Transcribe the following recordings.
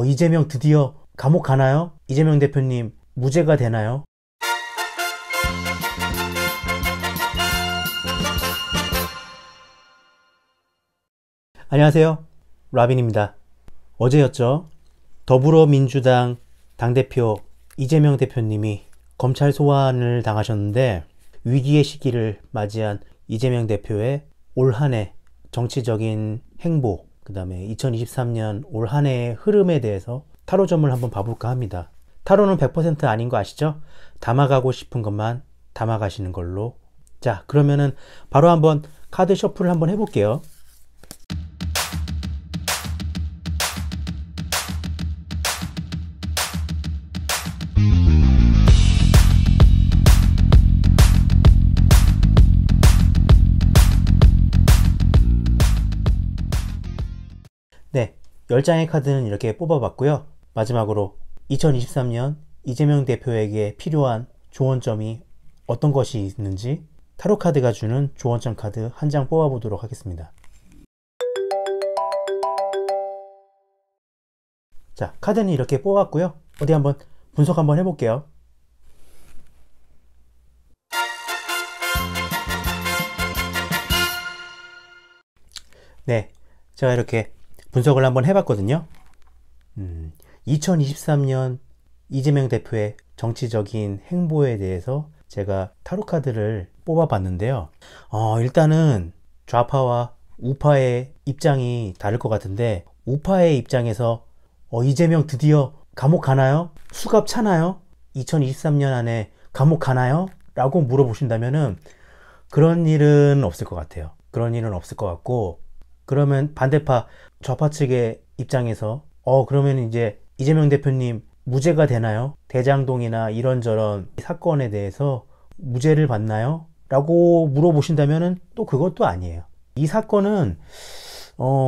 이재명 드디어 감옥 가나요? 이재명 대표님 무죄가 되나요? 안녕하세요. 라빈입니다. 어제였죠. 더불어민주당 당대표 이재명 대표님이 검찰 소환을 당하셨는데, 위기의 시기를 맞이한 이재명 대표의 올 한 해 정치적인 행보, 그 다음에 2023년 올 한 해의 흐름에 대해서 타로점을 한번 봐볼까 합니다. 타로는 100% 아닌 거 아시죠? 담아가고 싶은 것만 담아가시는 걸로. 자, 그러면은 바로 한번 카드 셔플을 한번 해볼게요. 네, 10장의 카드는 이렇게 뽑아봤고요. 마지막으로 2023년 이재명 대표에게 필요한 조언점이 어떤 것이 있는지 타로 카드가 주는 조언점 카드 한 장 뽑아보도록 하겠습니다. 자, 카드는 이렇게 뽑았고요. 어디 한번 분석 한번 해볼게요. 네, 제가 이렇게 분석을 한번 해봤거든요. 2023년 이재명 대표의 정치적인 행보에 대해서 제가 타로카드를 뽑아봤는데요. 일단은 좌파와 우파의 입장이 다를 것 같은데, 우파의 입장에서 이재명 드디어 감옥 가나요? 수갑 차나요? 2023년 안에 감옥 가나요? 라고 물어보신다면은 그런 일은 없을 것 같아요. 그런 일은 없을 것 같고, 그러면 반대파 좌파 측의 입장에서 그러면 이제 이재명 대표님 무죄가 되나요? 대장동이나 이런저런 사건에 대해서 무죄를 받나요? 라고 물어보신다면은 또 그것도 아니에요. 이 사건은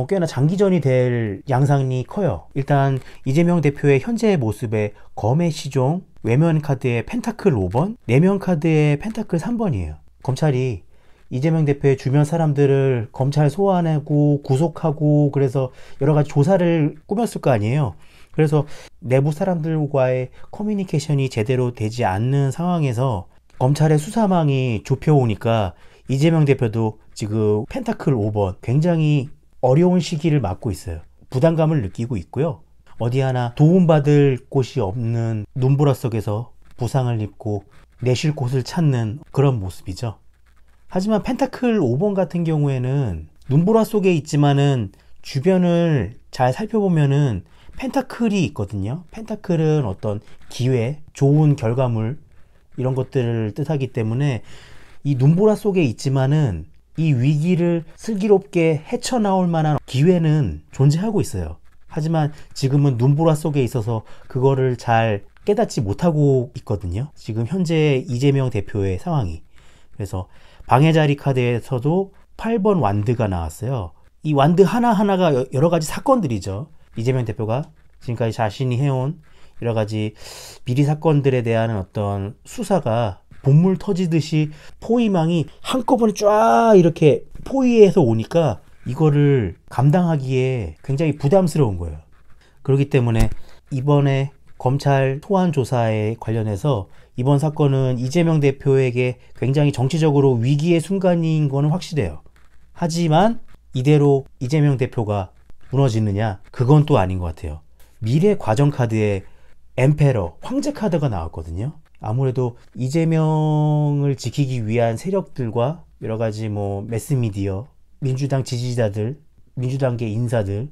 꽤나 장기전이 될 양상이 커요. 일단 이재명 대표의 현재의 모습에 검의 시종, 외면 카드의 펜타클 5번, 내면 카드의 펜타클 3번이에요. 검찰이 이재명 대표의 주변 사람들을 검찰 소환하고 구속하고 그래서 여러 가지 조사를 꾸몄을 거 아니에요. 그래서 내부 사람들과의 커뮤니케이션이 제대로 되지 않는 상황에서 검찰의 수사망이 좁혀오니까 이재명 대표도 지금 펜타클 5번 굉장히 어려운 시기를 맞고 있어요. 부담감을 느끼고 있고요. 어디 하나 도움받을 곳이 없는 눈보라 속에서 부상을 입고 내쉴 곳을 찾는 그런 모습이죠. 하지만 펜타클 5번 같은 경우에는 눈보라 속에 있지만은 주변을 잘 살펴보면은 펜타클이 있거든요. 펜타클은 어떤 기회, 좋은 결과물 이런 것들을 뜻하기 때문에 이 눈보라 속에 있지만은 이 위기를 슬기롭게 헤쳐나올 만한 기회는 존재하고 있어요. 하지만 지금은 눈보라 속에 있어서 그거를 잘 깨닫지 못하고 있거든요. 지금 현재 이재명 대표의 상황이. 그래서 방해자리 카드에서도 8번 완드가 나왔어요. 이 완드 하나하나가 여러 가지 사건들이죠. 이재명 대표가 지금까지 자신이 해온 여러 가지 비리 사건들에 대한 어떤 수사가 본물 터지듯이 포위망이 한꺼번에 쫙 이렇게 포위해서 오니까 이거를 감당하기에 굉장히 부담스러운 거예요. 그렇기 때문에 이번에 검찰 소환 조사에 관련해서 이번 사건은 이재명 대표에게 굉장히 정치적으로 위기의 순간인 거는 확실해요. 하지만 이대로 이재명 대표가 무너지느냐? 그건 또 아닌 것 같아요. 미래 과정 카드에 엠페러, 황제 카드가 나왔거든요. 아무래도 이재명을 지키기 위한 세력들과 여러 가지 매스미디어, 민주당 지지자들, 민주당계 인사들,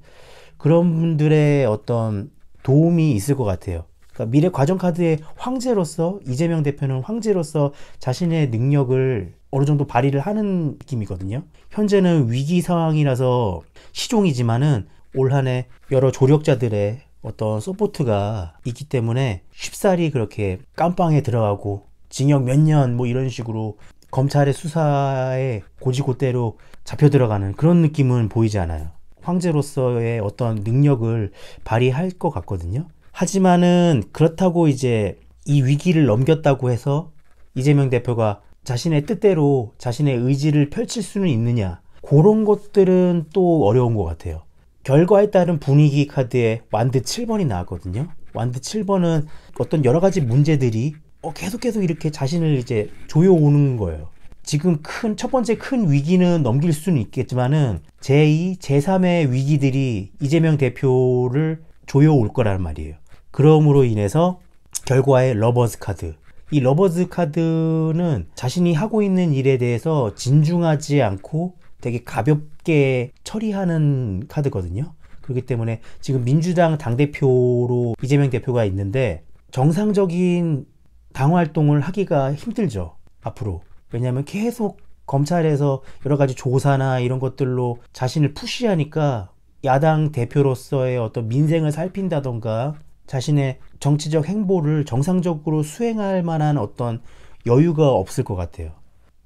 그런 분들의 어떤 도움이 있을 것 같아요. 그러니까 미래 과정 카드의 황제로서, 이재명 대표는 황제로서 자신의 능력을 어느 정도 발휘를 하는 느낌이거든요. 현재는 위기 상황이라서 시종이지만은 올 한 해 여러 조력자들의 어떤 서포트가 있기 때문에 쉽사리 그렇게 깜빵에 들어가고 징역 몇 년 이런 식으로 검찰의 수사에 고지고대로 잡혀 들어가는 그런 느낌은 보이지 않아요. 황제로서의 어떤 능력을 발휘할 것 같거든요. 하지만은 그렇다고 이제 이 위기를 넘겼다고 해서 이재명 대표가 자신의 뜻대로 자신의 의지를 펼칠 수는 있느냐, 그런 것들은 또 어려운 것 같아요. 결과에 따른 분위기 카드에 완드 7번이 나왔거든요. 완드 7번은 어떤 여러 가지 문제들이 계속 이렇게 자신을 이제 조여오는 거예요. 지금 첫 번째 큰 위기는 넘길 수는 있겠지만은 제2, 제3의 위기들이 이재명 대표를 조여올 거라는 말이에요. 그러므로 인해서 결과에 러버즈 카드. 이 러버즈 카드는 자신이 하고 있는 일에 대해서 진중하지 않고 되게 가볍게 처리하는 카드거든요. 그렇기 때문에 지금 민주당 당대표로 이재명 대표가 있는데 정상적인 당 활동을 하기가 힘들죠, 앞으로. 왜냐하면 계속 검찰에서 여러 가지 조사나 이런 것들로 자신을 푸시하니까 야당 대표로서의 어떤 민생을 살핀다던가 자신의 정치적 행보를 정상적으로 수행할 만한 어떤 여유가 없을 것 같아요.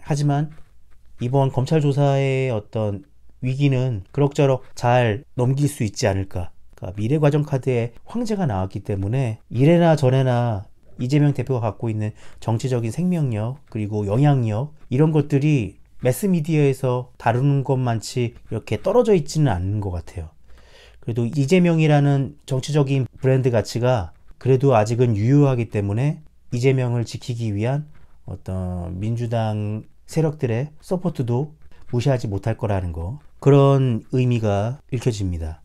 하지만 이번 검찰 조사의 어떤 위기는 그럭저럭 잘 넘길 수 있지 않을까. 그러니까 미래과정 카드에 황제가 나왔기 때문에 이래나 저래나 이재명 대표가 갖고 있는 정치적인 생명력 그리고 영향력 이런 것들이 매스미디어에서 다루는 것만치 이렇게 떨어져 있지는 않는 것 같아요. 그래도 이재명이라는 정치적인 브랜드 가치가 그래도 아직은 유효하기 때문에 이재명을 지키기 위한 어떤 민주당 세력들의 서포트도 무시하지 못할 거라는 거, 그런 의미가 읽혀집니다.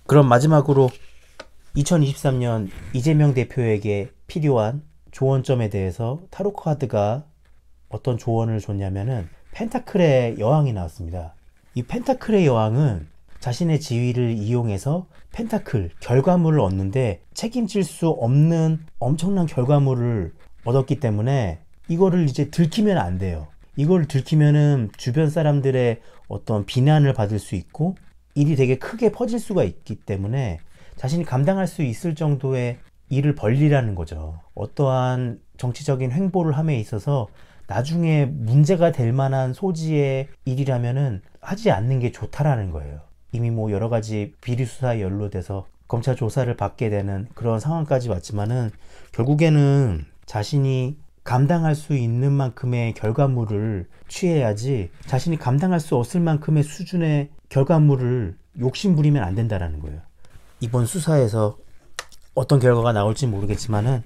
그럼 마지막으로 2023년 이재명 대표에게 필요한 조언점에 대해서 타로 카드가 어떤 조언을 줬냐면은 펜타클의 여왕이 나왔습니다. 이 펜타클의 여왕은 자신의 지위를 이용해서 펜타클, 결과물을 얻는데 책임질 수 없는 엄청난 결과물을 얻었기 때문에 이거를 이제 들키면 안 돼요. 이걸 들키면은 주변 사람들의 어떤 비난을 받을 수 있고 일이 되게 크게 퍼질 수가 있기 때문에 자신이 감당할 수 있을 정도의 일을 벌리라는 거죠. 어떠한 정치적인 행보를 함에 있어서 나중에 문제가 될 만한 소지의 일이라면은 하지 않는 게 좋다라는 거예요. 이미 뭐 여러 가지 비리 수사에 연루돼서 검찰 조사를 받게 되는 그런 상황까지 왔지만은 결국에는 자신이 감당할 수 있는 만큼의 결과물을 취해야지 자신이 감당할 수 없을 만큼의 수준의 결과물을 욕심부리면 안 된다라는 거예요. 이번 수사에서 어떤 결과가 나올지 모르겠지만은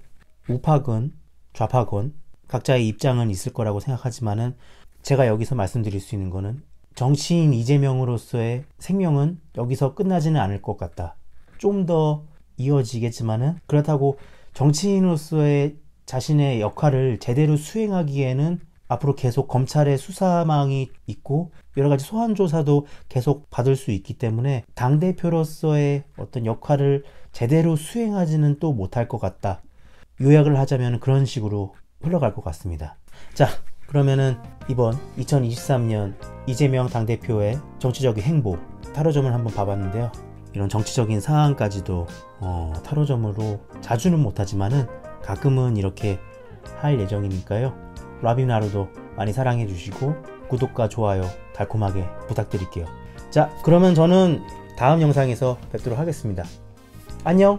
우파건, 좌파건 각자의 입장은 있을 거라고 생각하지만은 제가 여기서 말씀드릴 수 있는 거는 정치인 이재명으로서의 생명은 여기서 끝나지는 않을 것 같다. 좀 더 이어지겠지만은 그렇다고 정치인으로서의 자신의 역할을 제대로 수행하기에는 앞으로 계속 검찰의 수사망이 있고 여러 가지 소환 조사도 계속 받을 수 있기 때문에 당대표로서의 어떤 역할을 제대로 수행하지는 또 못할 것 같다. 요약을 하자면 그런 식으로 흘러갈 것 같습니다. 자, 그러면은 이번 2023년 이재명 당대표의 정치적인 행보 타로점을 한번 봐봤는데요. 이런 정치적인 상황까지도 타로점으로 자주는 못하지만은 가끔은 이렇게 할 예정이니까요. 라비나루도 많이 사랑해 주시고 구독과 좋아요 달콤하게 부탁드릴게요. 자, 그러면 저는 다음 영상에서 뵙도록 하겠습니다. 안녕!